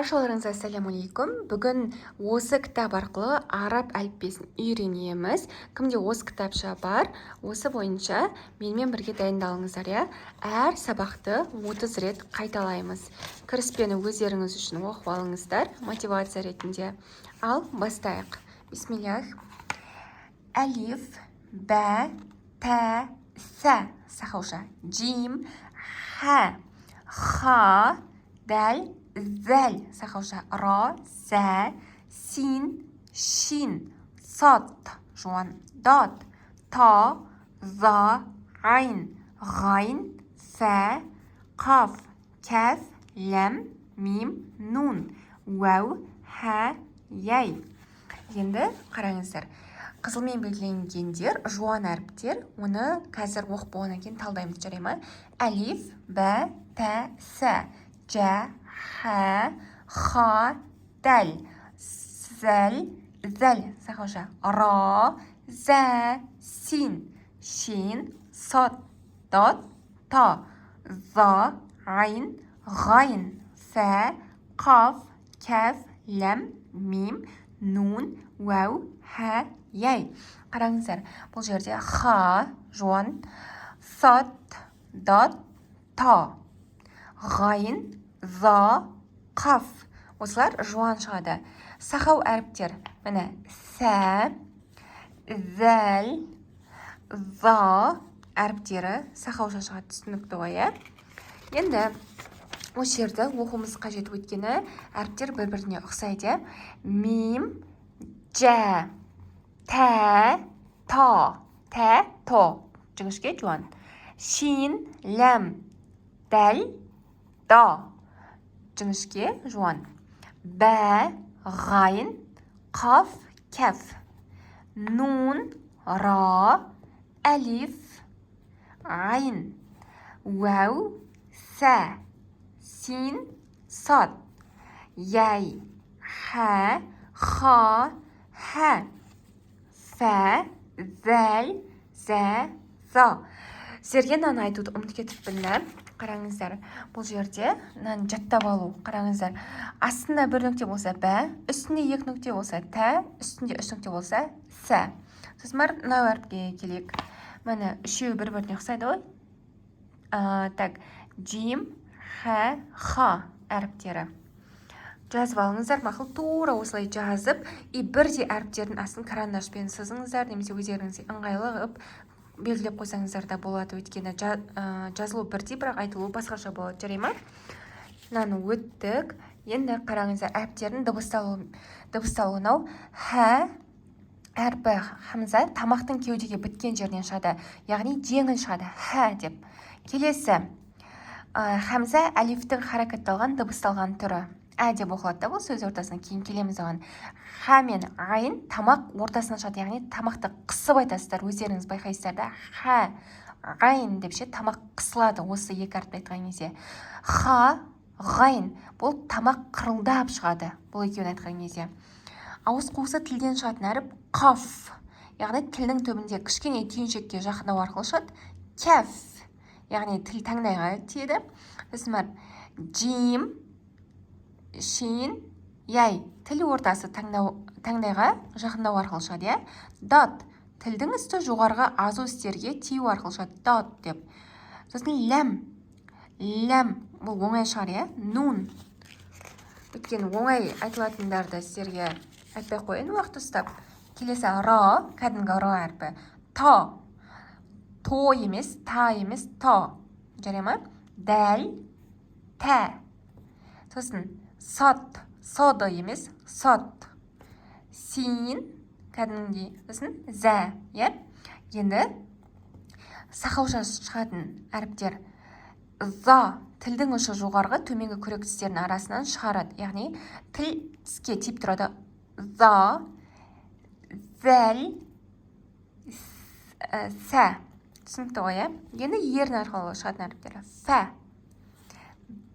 Баршаларыңызға ассалаумалейкум. Бүгін осы кітап арқылы араб әліппесін үйренеміз. Кімде осы кітапша бар, осы бойынша менімен бірге дайындалыңыздар, иә? Әр сабақты 30 рет қайталаймыз. Кіріспені өздеріңіз үшін оқып алыңыздар, мотивация ретінде. Ал бастайық. Бисмиллах. Алиф, бә, тә, сә. Сақауша. Джим, ха, ха, дәл, зәл. Сақауша. Ра, зә, син, шин, сад, жуан, дад, та, за, ғайн, ғайн, фә, қаф, кәф, ләм, мим, нун, уәу, хә, яй. Енді қараңыздар. Қызылмен белгіленгендер, жуан әріптер, оны қазір оқып болғаннан кейін талдаймыз, жарай ма? Алиф, бә, тә, сә, жә, хә, ха, дәл, зәл, зәл. Сақауша. Ра, зә, син, шин, сад, дад, та, за, ғайн, ғайн, фә, қаф, кәф, ләм, мим, нун, уәу, хә, яй. Қараңыздар, бұл жерде ха, жуан, сад, дад, та, ғайн, за, қаф. Осылар жуан шығады. Сақау әріптер, міне, сә, зәл, за әріптері сақауша шығады, түсінікті ғой, иә? Енді осы жерді оқуымыз қажет, өйткені әріптер бір-біріне ұқсайды. Мим, жә, тә, та, тә, то, жіңішке жуан. Шин, ләм, дәл, да, жіңішке жуан. Бә, ғайн, қаф, кәф. Нун, ра, әлиф, ғайн, уәу, сә, син, сад, яй, хә, ха, хә, фә, зәл, зә, за. Сіздерге мынаны айтуды ұмытып кетіппін. Қараңыздар, бұл жерде мынаны жаттап алу. Қараңыздар, астында бір нүкте болса бә, үстінде екі нүкте болса тә, үстінде үш нүкте болса сә. Сосын мынау әріпке келейік. Міне үшеуі бір-біріне ұқсайды ғой. Так, джим, хә, ха әріптері. Жазып алыңыздар, мақұл, тура осылай жазып, бірде әріптердің астын карандашпен сызыңыздар, немесе өздеріңізге ыңғайлы ғып белгілеп қойсаңыздар да болады, өйткені жазылу бірдей, бірақ айтылу басқаша болады, жарай ма? Мынаны өттік. Енді қараңыздар, әріптердің дыбысталуы хә әрпі хамза тамақтың кеудеге біткен жерден шығады, яғни жеңіл шығады, хә деп. Келесі, хамза әлифтің харакатталған, дыбысталған түрі. Ә деп оқылады да, бұл сөз ортасына кейін келеміз оған. Ха мен ғайн тамақ ортасына шығады, яғни тамақты қысып айтасыздар, өздеріңіз байқайсыздар да. Ха, ғайн деп ше, тамақ қысылады осы екі әріпті айтқан кезде. Ха, ғайн, бұл тамақ қырылдап шығады, бұл екеуін айтқан кезде. Ауыз қуысы тілден шығатын әріп қаф, яғни тілдің төбінде кішкене түйіншекке жақындау арқылы шығады. Кәф, яғни тіл таңдайға тиеді. Сосын джим, шин, яй, тіл ортасы таңдайға жақындау арқылы шығады, иә? Дад, тілдің үсті жоғарғы азу істерге тию арқылы шығады, дад деп. Сосын ләм, ләм, бұл оңай шығар, иә? Нун, өткен оңай айтылатындарды сіздерге айтпай қойын, уақыт ұстап. Келесі ра, кәдімгі ра әрпі. Та, то емес, та емес, та. Жарай ма? Дәл, тә. Сосын сад, сады емес, сад. Син, кәдімгідей, сосын зә, иә? Енді сақауша шығатын әріптер. За, тілдің ұшы жоғарғы төменгі күрек тістерінің арасынан шығарады, яғни тіл тіске тиіп тұрады. За, зәл, сә. Түсінікті ғой, иә? Енді ерін арқылы шығатын әріптері. Фә,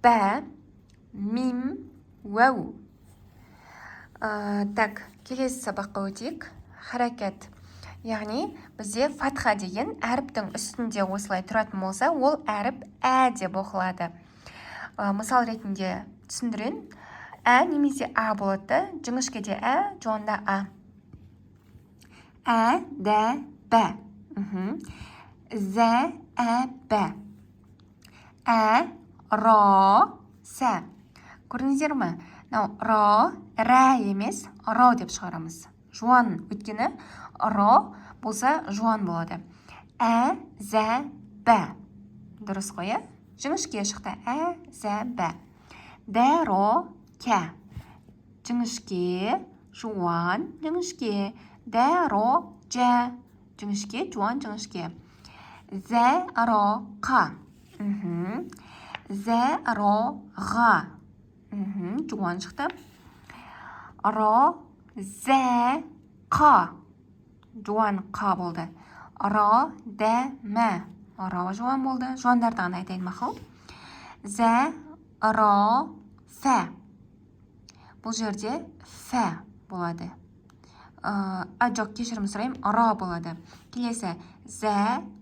бә, мим, уәу. Так, келесі сабаққа өтейік. Харакет. Яғни, бізде фатха деген әріптің үстінде осылай тұратын болса, ол әріп ә деп оқылады. Мысал ретінде түсіндірейін. немесе болады. Жіңішкеде жуанда д, б. З, б. Ро, с. Көрдіңіздер ме? Ро, рә емес, ро деп шығарамыз. Жуан, өйткені ро болса жуан болады. З, б. Дұрыс қой, жіңішке шықты. З, б. Д, ро, к. Жіңішке, жуан, жіңішке. Д, ро, ж. Жіңішке, жуан, жіңішке. З, ро, қ. З, ро, ға. Жуан шықты. Ро, з, қа. Жуан қа болды. Ро, д, м. Ро жуан болды. Жуандарды ғана айтайын мақұл. З, ро, ф. Бұл жерде ф болады. Жоқ, кешірім сұрайым. Ро болады. Келесі. З,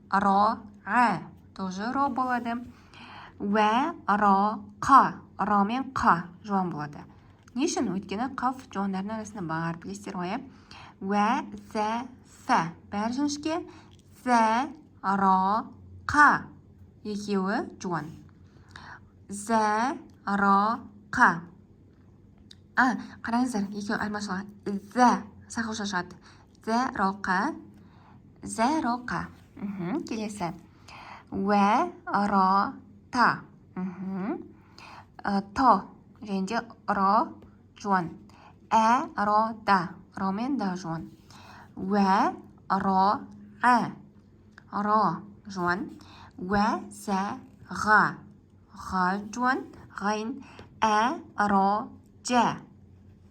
ро, ғ. Тоже ро болады. В, ро, қа. Ро мен қа жуан болады. Не үшін? Өйткені қаф жуандардың арасында бар. Білесіздер ғой. В, з, ф. Бәрі жіңішке. З, ро, қа. Екеуі жуан. З, ро, қа. Қараңыздар, екеуі айырмашылығы. З сақылша шығады. З, ро, қа. З, ро, қа. Келесі. В, ро, та. То және ро жуан. Ро, да. Ро мен да жуан. В, ро, ро жуан. В, з, ға. Ға жуан. Ғайын. Ро, ж.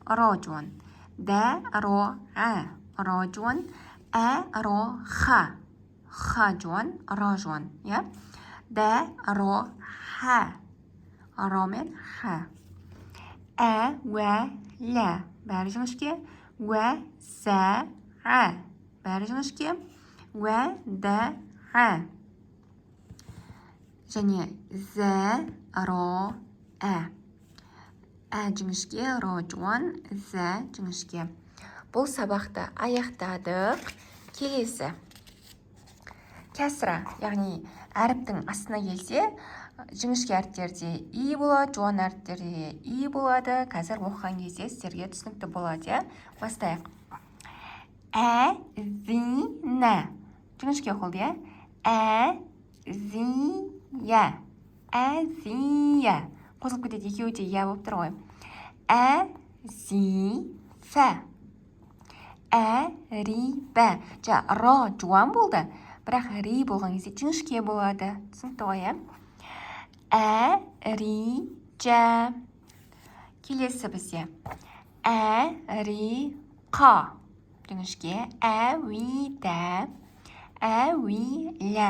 Ро жуан. Д, ро, ро жуан. Ро, ха. Ха жуан. Ро жуан. Д, ро, ха. Ро мен ха. В, л. Бәрі жіңішке. В, з, ғ. Бәрі жіңішке. В, д, ғ. Және з, ро, жіңішке, ро жуан, з жіңішке. Бұл сабақты аяқтадық. Келесі. Кәсіра, яғни әріптің астына келсе, жіңішке әріптерде и болады, жуан әріптерде и болады. Қазір оқыған кезде сіздерге түсінікті болады. Бастайық. Зина. Жіңішке қолды. Зия. Әзия. Қосылып кетеді, екеуі де я болып тұр ғой. Әзифә. Әрибә. Ро жуан болды, бірақ ри болған кезде жіңішке болады. Түсінікті ғой, Әрija. Келесі бізде. Әриқа. Жіңішке. Әуида. Әуилә.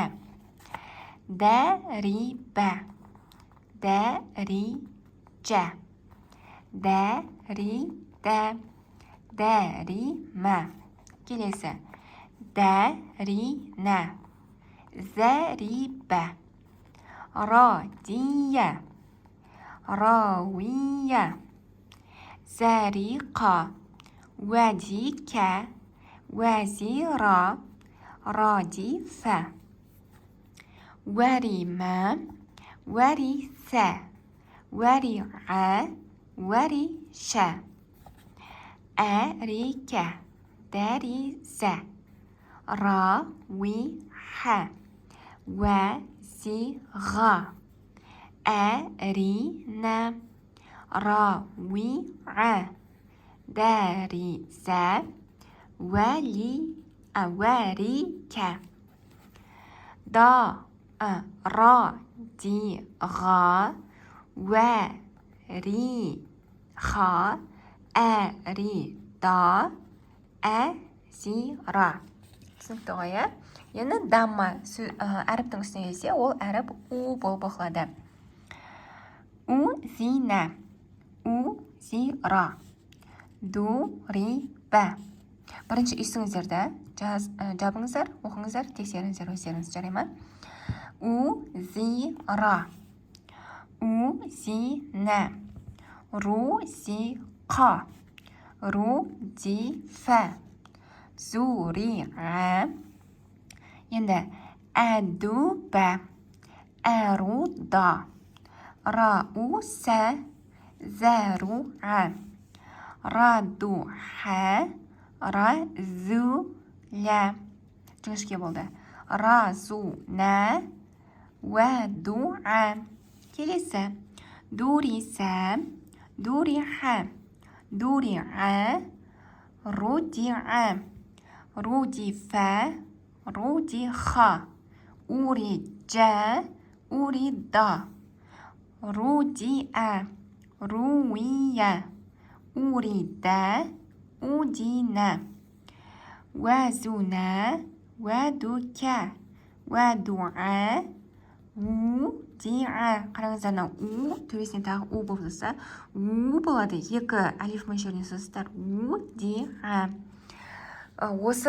Дәрибә. Дәрижә. Дәридә. Дәримә. Келесі. Дәринә. Зәрибә. Радия. Рауия. Зариқа. Вадика. Вазира. Радифа. Варима. Вариса. Вариға. Вариша. Әрика. Дәриза. Рауиха. Вазиға. Әрина. Рауиға. Дәриза. Варика. Радиға. Вариха. Әрида. Әзира. Түсінікті ғой, Енді дамма әріптің үстіне келсе, ол әріп у болып оқылады. Узина. Узира. Дуриба. Бірінші үйсіңіздерді жабыңыздар, оқыңыздар, тексеріңіздер өздеріңіз, жарай ма? Узира. Узина. رزق ردف زرع енді أدب أرض رأس زرع ردح رذل жіңішке болды разуна уәдуа келесі дуриса дуриха дуриа рудиа рудифа рудиха уриджа урида рудиа руия урида удина وزنا ودك ودعا удиа қараңыздар мына у төбесіне тағы у болып тұрса у болады екі алиф мөлшеріне сызыстар удиа осы